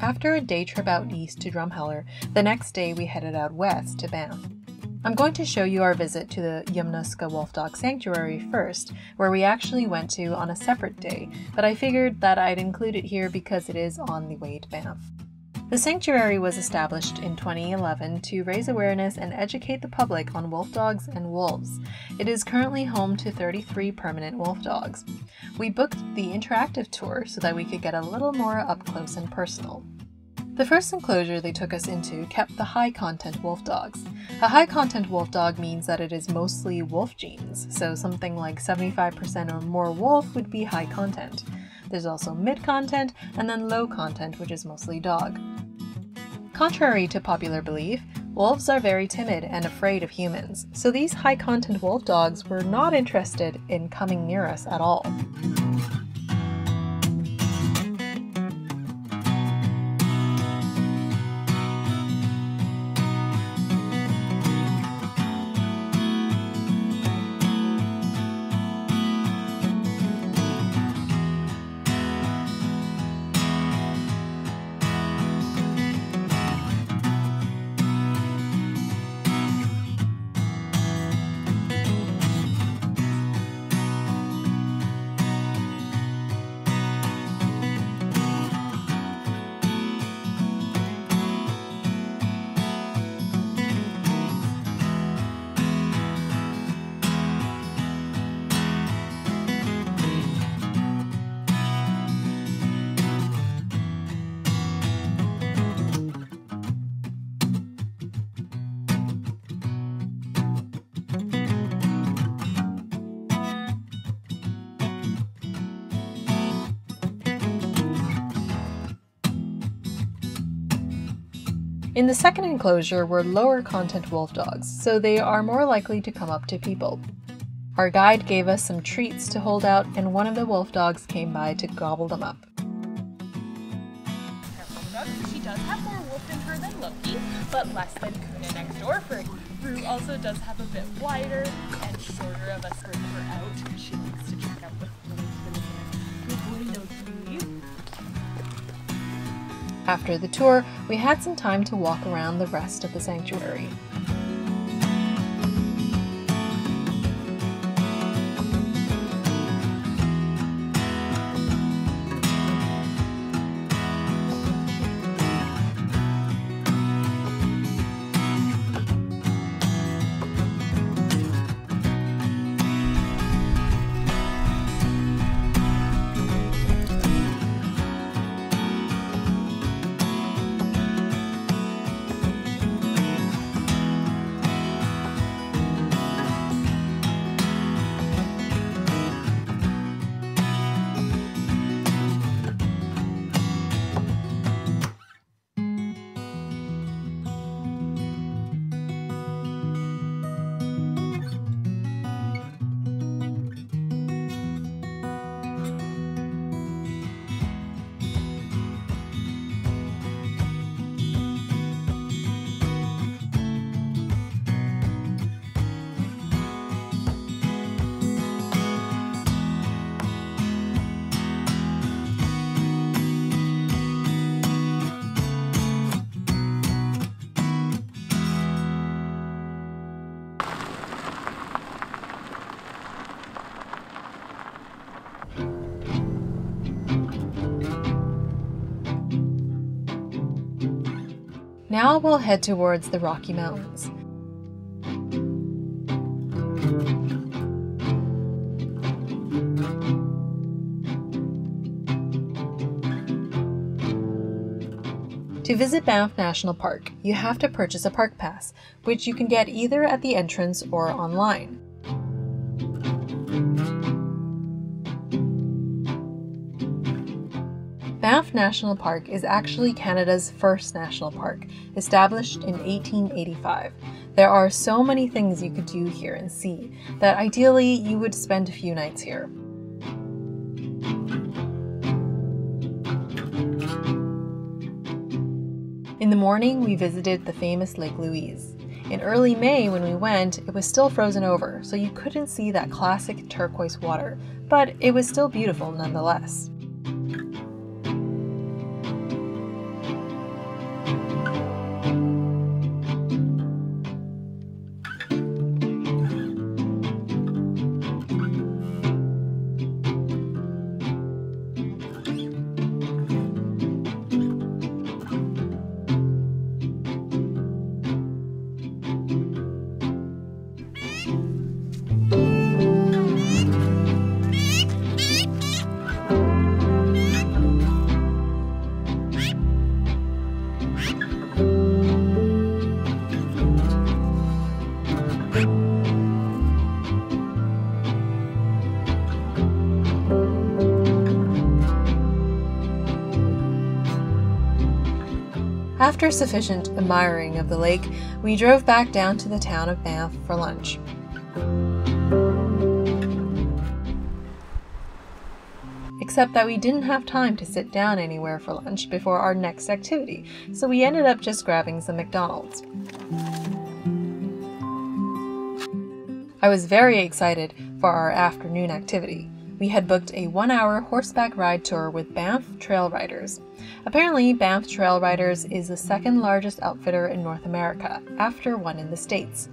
After a day trip out east to Drumheller, the next day we headed out west to Banff. I'm going to show you our visit to the Yamnuska Wolfdog Sanctuary first, where we actually went to on a separate day, but I figured that I'd include it here because it is on the way to Banff. The sanctuary was established in 2011 to raise awareness and educate the public on wolf dogs and wolves. It is currently home to 33 permanent wolf dogs. We booked the interactive tour so that we could get a little more up close and personal. The first enclosure they took us into kept the high-content wolf dogs. A high-content wolf dog means that it is mostly wolf genes, so something like 75% or more wolf would be high content. There's also mid-content and then low content, which is mostly dog. Contrary to popular belief, wolves are very timid and afraid of humans, so these high-content wolf dogs were not interested in coming near us at all. In the second enclosure were lower content wolf dogs, so they are more likely to come up to people. Our guide gave us some treats to hold out, and one of the wolf dogs came by to gobble them up. She does have more wolf in her than Loki, but less than Kuna next door. Rue also does have a bit wider and shorter of a skirt for her out. She likes to check out the After the tour, we had some time to walk around the rest of the sanctuary. Now we'll head towards the Rocky Mountains. To visit Banff National Park, you have to purchase a park pass, which you can get either at the entrance or online. Banff National Park is actually Canada's first national park, established in 1885. There are so many things you could do here and see that ideally you would spend a few nights here. In the morning, we visited the famous Lake Louise. In early May when we went, it was still frozen over, so you couldn't see that classic turquoise water, but it was still beautiful nonetheless. After sufficient admiring of the lake, we drove back down to the town of Banff for lunch. Except that we didn't have time to sit down anywhere for lunch before our next activity, so we ended up just grabbing some McDonald's. I was very excited for our afternoon activity. We had booked a 1-hour horseback ride tour with Banff Trail Riders. Apparently, Banff Trail Riders is the second largest outfitter in North America, after one in the States.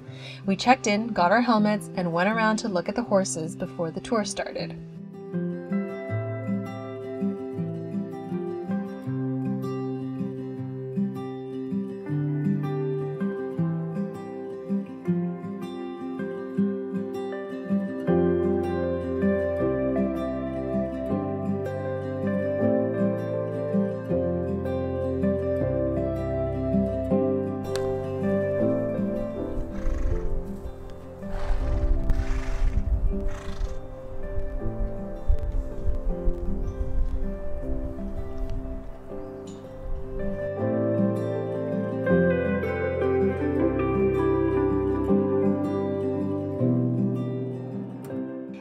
We checked in, got our helmets, and went around to look at the horses before the tour started.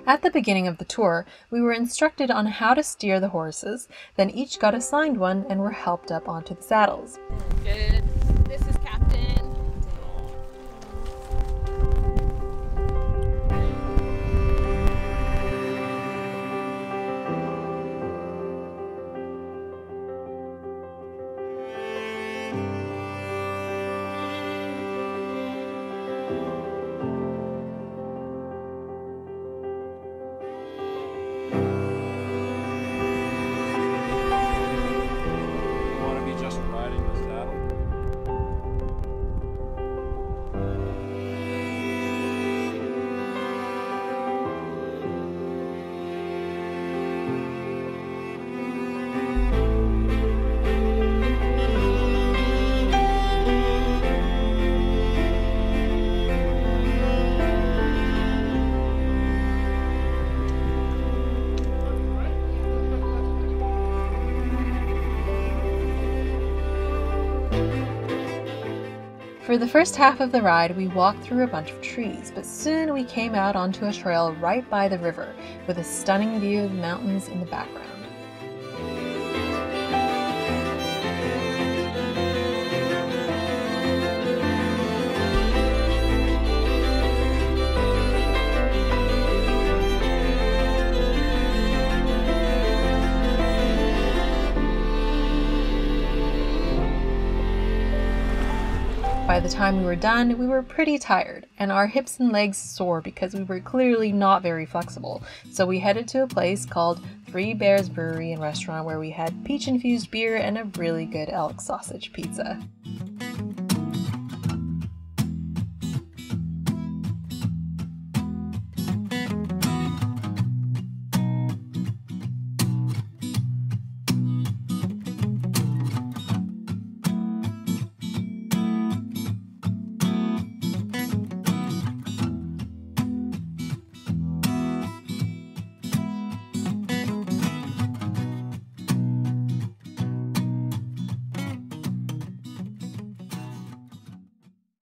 At the beginning of the tour, we were instructed on how to steer the horses, then each got assigned one and were helped up onto the saddles. Good. This is Captain. For the first half of the ride, we walked through a bunch of trees, but soon we came out onto a trail right by the river, with a stunning view of the mountains in the background. By the time we were done, we were pretty tired, and our hips and legs sore because we were clearly not very flexible, so we headed to a place called Three Bears Brewery and Restaurant where we had peach-infused beer and a really good elk sausage pizza.